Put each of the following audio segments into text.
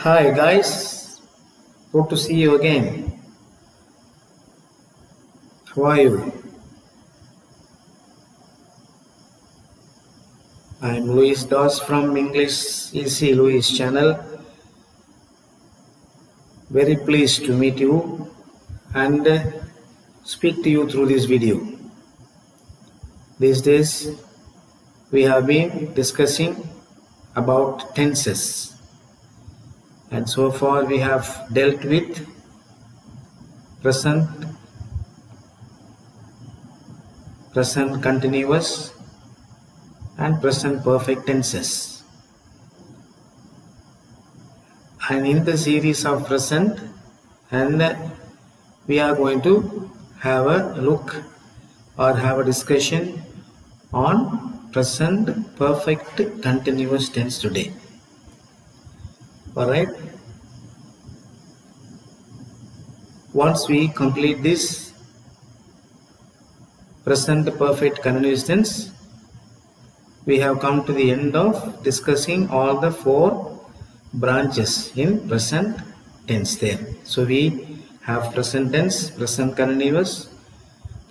Hi guys, good to see you again. How are you? I'm Luis Dos from English Easy Luis channel. Very pleased to meet you and speak to you through this video. These days we have been discussing about tenses, and so far we have dealt with present, present continuous and present perfect tenses. And in the series of present, and we are going to have a look or have a discussion on present perfect continuous tense today. Alright, once we complete this present perfect continuous tense, we have come to the end of discussing all the four branches in present tense there. So we have present tense, present continuous,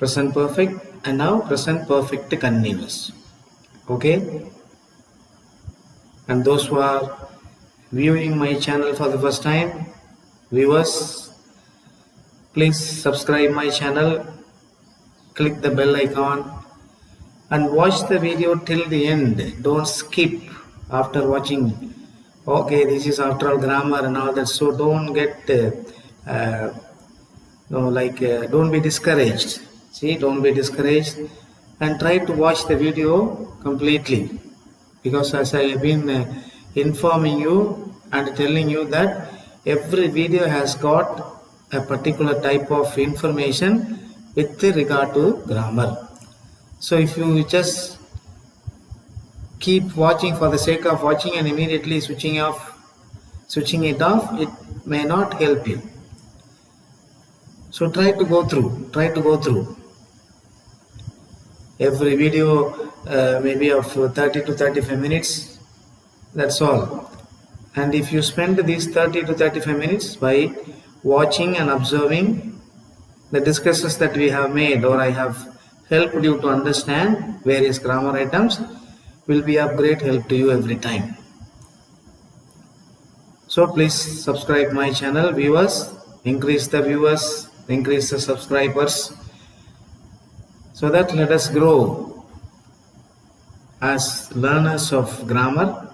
present perfect, and now present perfect continuous. Okay, and those who are viewing my channel for the first time, viewers, please subscribe my channel, click the bell icon and watch the video till the end. Don't skip after watching. Okay, this is after all grammar and all that, so don't get don't be discouraged. See, don't be discouraged and try to watch the video completely, because as I have been informing you and telling you that every video has got a particular type of information with regard to grammar. So if you just keep watching for the sake of watching and immediately switching it off, it may not help you. So try to go through every video, maybe of 30 to 35 minutes, that's all. And if you spend these 30 to 35 minutes by watching and observing the discussions that we have made, or I have helped you to understand various grammar items, will be of great help to you every time. So please subscribe my channel, viewers, increase the viewers, increase the subscribers, so that let us grow as learners of grammar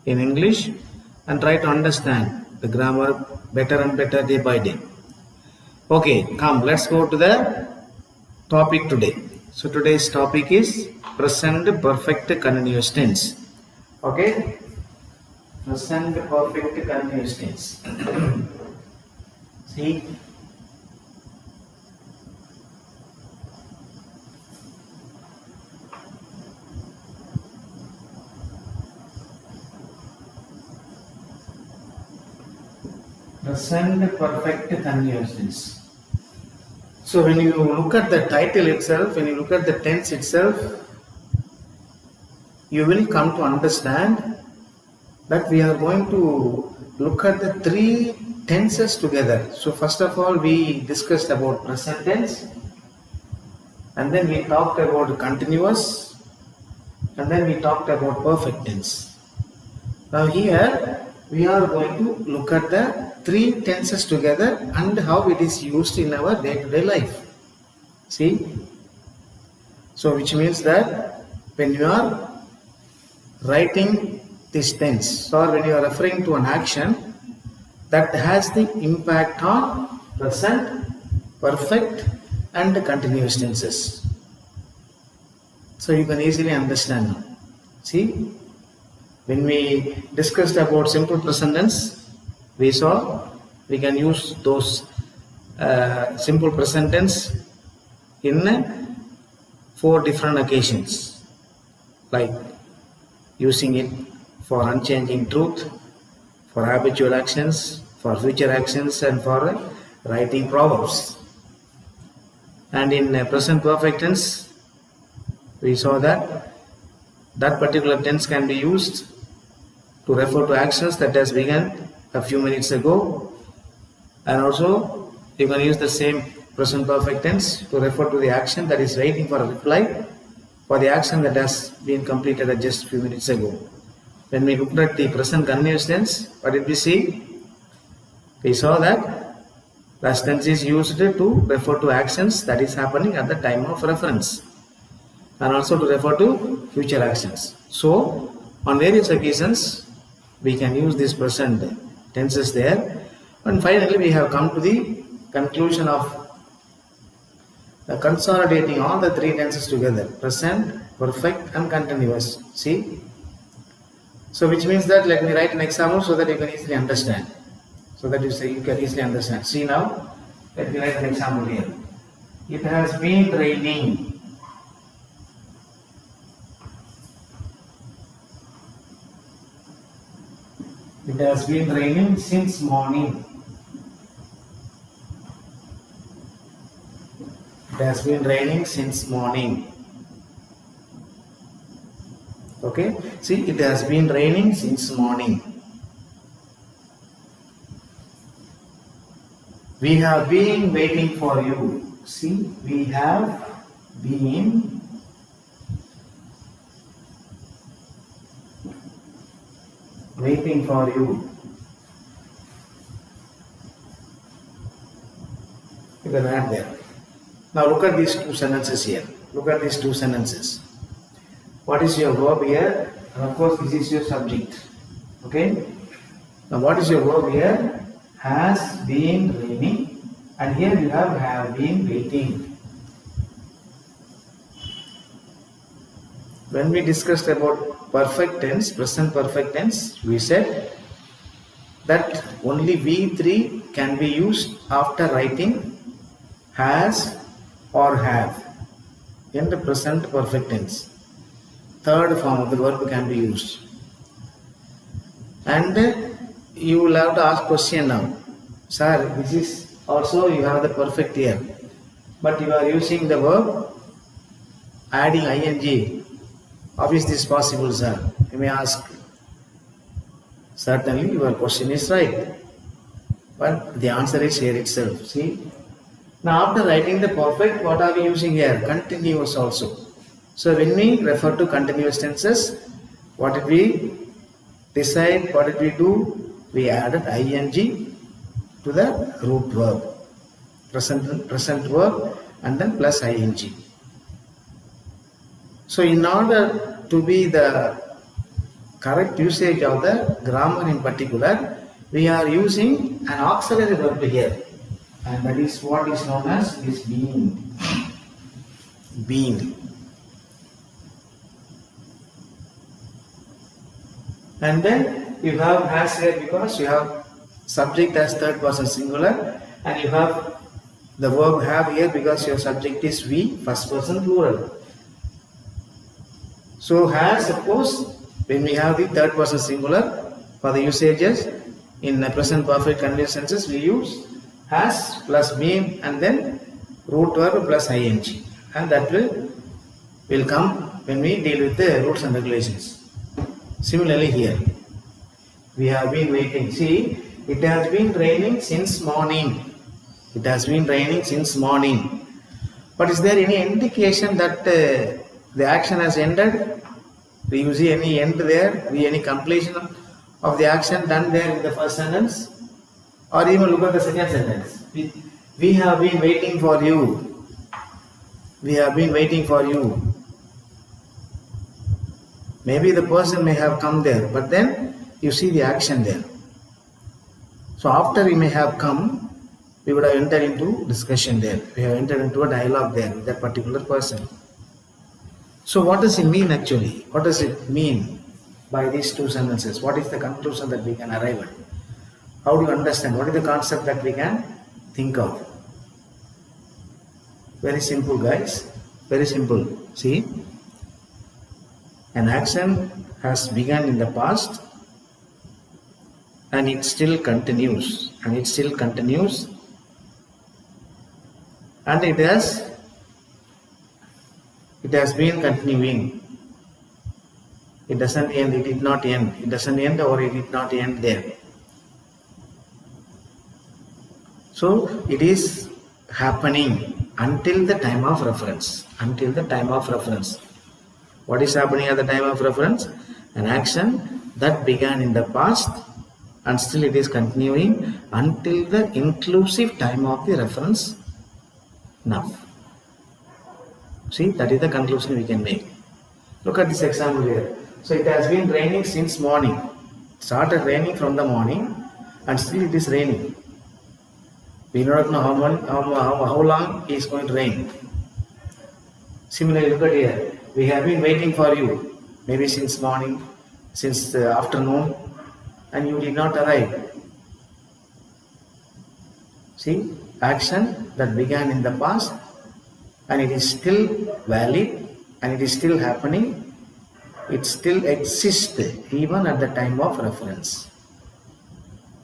in English and try to understand the grammar better and better day by day. Okay, come, let's go to the topic today. So today's topic is present perfect continuous tense. Okay, present perfect continuous tense. See, present perfect continuous tense. So when you look at the title itself, when you look at the tense itself, you will come to understand that we are going to look at the three tenses together. So first of all, we discussed about present tense, and then we talked about continuous, and then we talked about perfect tense. Now here we are going to look at the three tenses together and how it is used in our day-to-day life. See, so which means that when you are writing this tense, or when you are referring to an action that has the impact on present, perfect and continuous tenses, so you can easily understand now. See, when we discussed about simple present tense, we saw we can use those simple present tense in 4 different occasions, like using it for unchanging truth, for habitual actions, for future actions, and for writing proverbs. And in present perfect tense, we saw that that particular tense can be used to refer to actions that has begun a few minutes ago, and also you can use the same present perfect tense to refer to the action that is waiting for a reply for the action that has been completed just a few minutes ago. When we looked at the present continuous tense, what did we see? We saw that past tense is used to refer to actions that is happening at the time of reference, and also to refer to future actions. So on various occasions we can use these present tenses there, and finally we have come to the conclusion of consolidating all the three tenses together: present, perfect and continuous. See, so which means that, let me write an example so that you can easily understand, you can easily understand. See now, let me write an example here. It has been raining. It has been raining since morning. It has been raining since morning. Okay, see, it has been raining since morning. We have been waiting for you. See, we have been waiting for you. You can add there. Now look at these two sentences here. Look at these two sentences. What is your verb here? And of course this is your subject. Okay. Now what is your verb here? Has been raining, and here you have been waiting. When we discussed about perfect tense, present perfect tense, we said that only V3 can be used after writing has or have in the present perfect tense. Third form of the verb can be used. And you will have to ask question now. Sir, this is also, you have the perfect here, but you are using the verb adding ing. How is this possible, sir? You may ask. Certainly your question is right, but the answer is here itself. See, now after writing the perfect, what are we using here? Continuous also. So when we refer to continuous tenses, what did we decide? What did we do? We added ing to the root verb, present verb, and then plus ing. So in order to be the correct usage of the grammar in particular, we are using an auxiliary verb here, and that is what is known as this being. Being. And then you have has here because you have subject as third person singular, and you have the verb have here because your subject is we, first person plural. So has, of course, when we have the third person singular for the usages in the present perfect continuous tenses, we use has plus been and then root verb plus ing, and that will come when we deal with the rules and regulations. Similarly here, we have been waiting. See, it has been raining since morning. It has been raining since morning. But is there any indication that the action has ended? Do you see any end there? Any completion of the action done there in the first sentence? Or even look at the second sentence. We have been waiting for you. We have been waiting for you. Maybe the person may have come there, but then you see the action there. So after he may have come, we would have entered into discussion there. We have entered into a dialogue there with that particular person. So what does it mean actually? What does it mean by these two sentences? What is the conclusion that we can arrive at? How do you understand? What is the concept that we can think of? Very simple, guys. Very simple. See, an action has begun in the past and it still continues. And it still continues. And it has been continuing. It doesn't end, it did not end. It doesn't end or it did not end there. So it is happening until the time of reference. Until the time of reference. What is happening at the time of reference? An action that began in the past and still it is continuing until the inclusive time of the reference now. See, that is the conclusion we can make. Look at this example here. So it has been raining since morning. It started raining from the morning and still it is raining. We do not know how long it is going to rain. Similarly, look at here. We have been waiting for you, maybe since morning, since the afternoon, and you did not arrive. See, action that began in the past and it is still valid and it is still happening. It still exists even at the time of reference.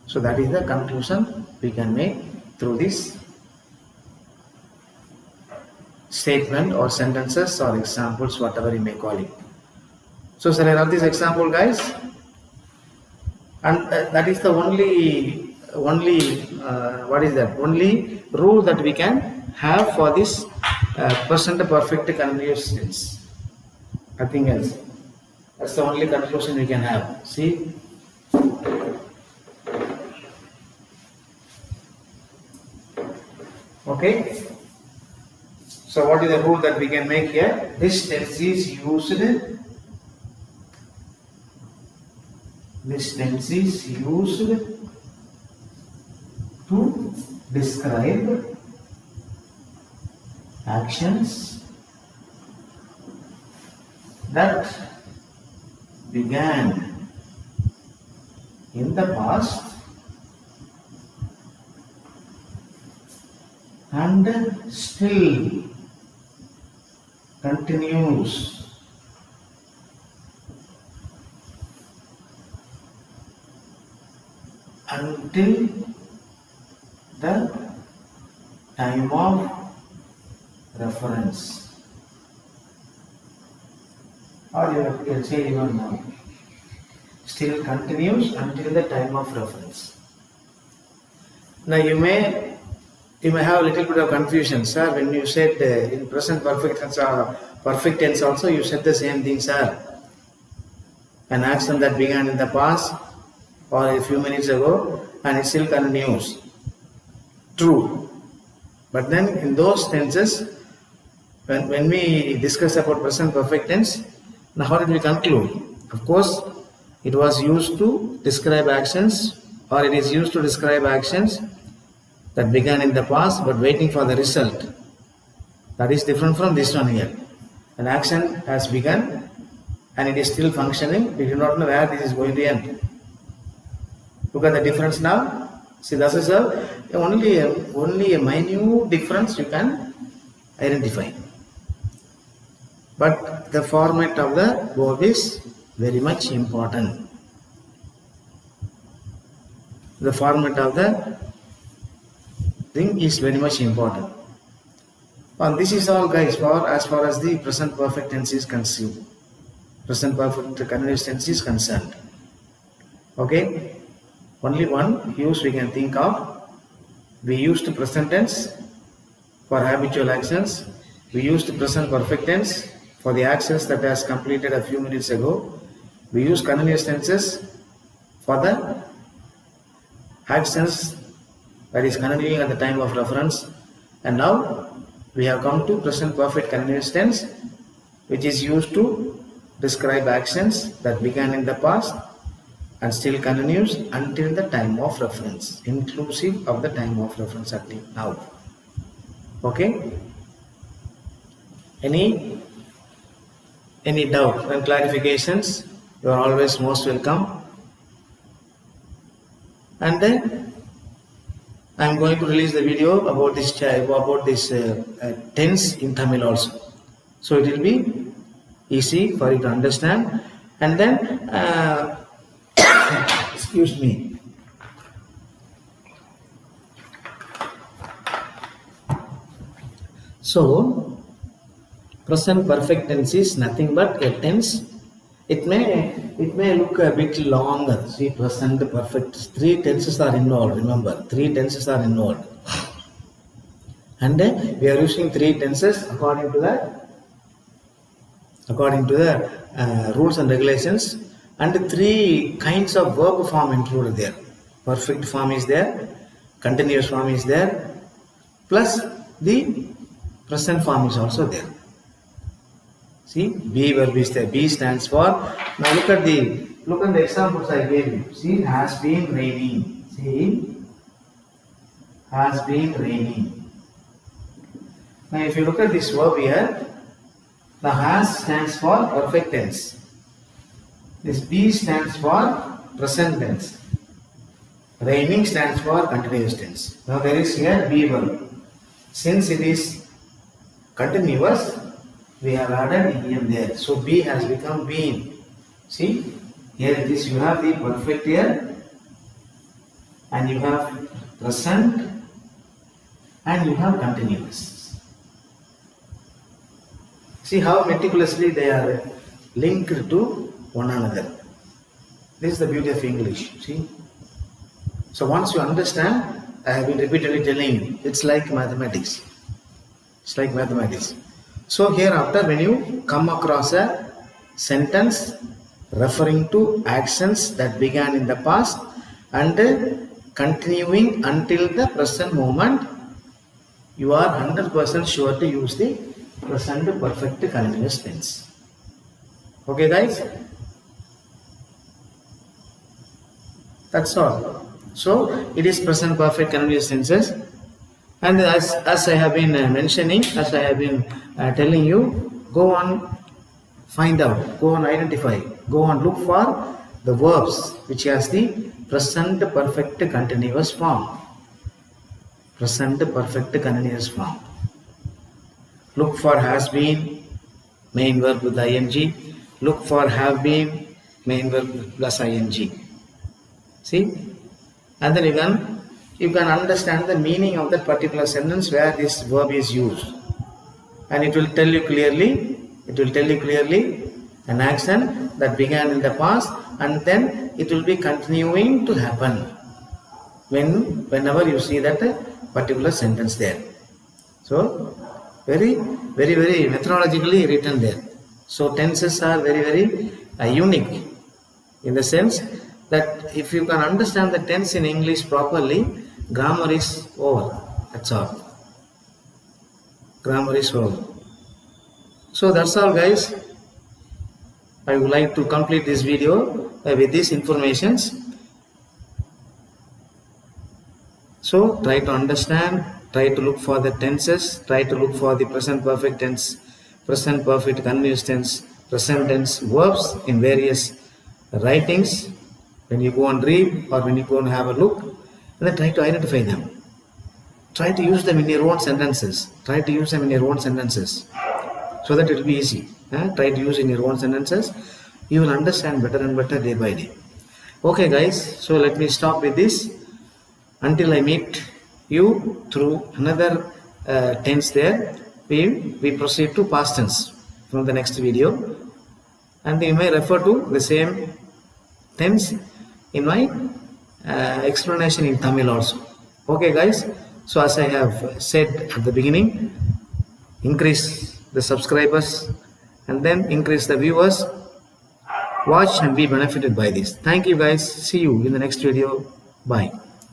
So that is the conclusion we can make through this statement or sentences or examples, whatever you may call it. So shall I rub this example, guys? And that is the only rule that we can have for this present perfect continuous tense. Nothing else. That's the only conclusion we can have. See? Okay? So what is the rule that we can make here? This tense is used to describe actions that began in the past and still continues until the time of reference. Or you can say even now. Still continues until the time of reference. Now you may have a little bit of confusion, sir. When you said in present perfect tense also, you said the same thing, sir. An action that began in the past or a few minutes ago and it still continues. True. But then in those tenses, when we discuss about present perfect tense, now how did we conclude? Of course, it was used to describe actions, or it is used to describe actions that began in the past but waiting for the result. That is different from this one here. An action has begun and it is still functioning. We do not know where this is going to end. Look at the difference now. See, this is only a minute difference you can identify. But the format of the verb is very much important. The format of the thing is very much important. And this is all, guys, as far as the present perfect tense is concerned. Present perfect continuous tense is concerned. Okay? Only one use we can think of. We used present tense for habitual actions. We used present perfect tense for the actions that has completed a few minutes ago. We use continuous tenses for the actions that is continuing at the time of reference. And now we have come to present perfect continuous tense, which is used to describe actions that began in the past and still continues until the time of reference, inclusive of the time of reference until now. Okay? Any doubt and clarifications? You are always most welcome. And then I am going to release the video about this tense in Tamil also. So it will be easy for you to understand. And then, excuse me. So, present perfect tense is nothing but a tense It may look a bit longer. See, present perfect. 3 tenses are involved. Remember, 3 tenses are involved, and we are using 3 tenses according to the rules and regulations, and 3 kinds of verb form included there. Perfect form is there, continuous form is there, plus the present form is also there. See, be verb is there. Be stands for. Now look at the examples I gave you. See, has been raining. See, has been raining. Now if you look at this verb here, the has stands for perfect tense. This be stands for present tense. Raining stands for continuous tense. Now there is here be verb. Since it is continuous, we have added em there. So be has become been. See, here it is, you have the perfect here, and you have present, and you have continuous. See how meticulously they are linked to one another. This is the beauty of English. See, so once you understand, I have been repeatedly telling you, it's like mathematics. It's like mathematics. So hereafter, when you come across a sentence referring to actions that began in the past and continuing until the present moment, you are 100% sure to use the present perfect continuous tense. Okay guys? That's all. So it is present perfect continuous tenses. And as I have been mentioning, as I have been telling you, go on, find out, go on, identify, go on, look for the verbs which has the present perfect continuous form. Present perfect continuous form. Look for has been, main verb with ing. Look for have been, main verb plus ing. See? And then you can understand the meaning of that particular sentence where this verb is used, and it will tell you clearly an action that began in the past, and then it will be continuing to happen whenever you see that particular sentence there. So very methodologically written there. So tenses are very unique in the sense that if you can understand the tense in English properly, grammar is over. That's all. Grammar is over. So that's all guys. I would like to complete this video with these informations. So try to understand, try to look for the tenses, try to look for the present perfect tense, present perfect continuous tense, present tense verbs in various writings. When you go and read or when you go and have a look, and then try to identify them. Try to use them in your own sentences. Try to use them in your own sentences so that it will be easy. Try to use in your own sentences. You will understand better and better day by day. Okay guys, so let me stop with this. Until I meet you through another tense there, we proceed to past tense from the next video. And you may refer to the same tense in my explanation in Tamil also. Okay guys, so as I have said at the beginning, increase the subscribers and then increase the viewers. Watch and be benefited by this. Thank you guys. See you in the next video. Bye.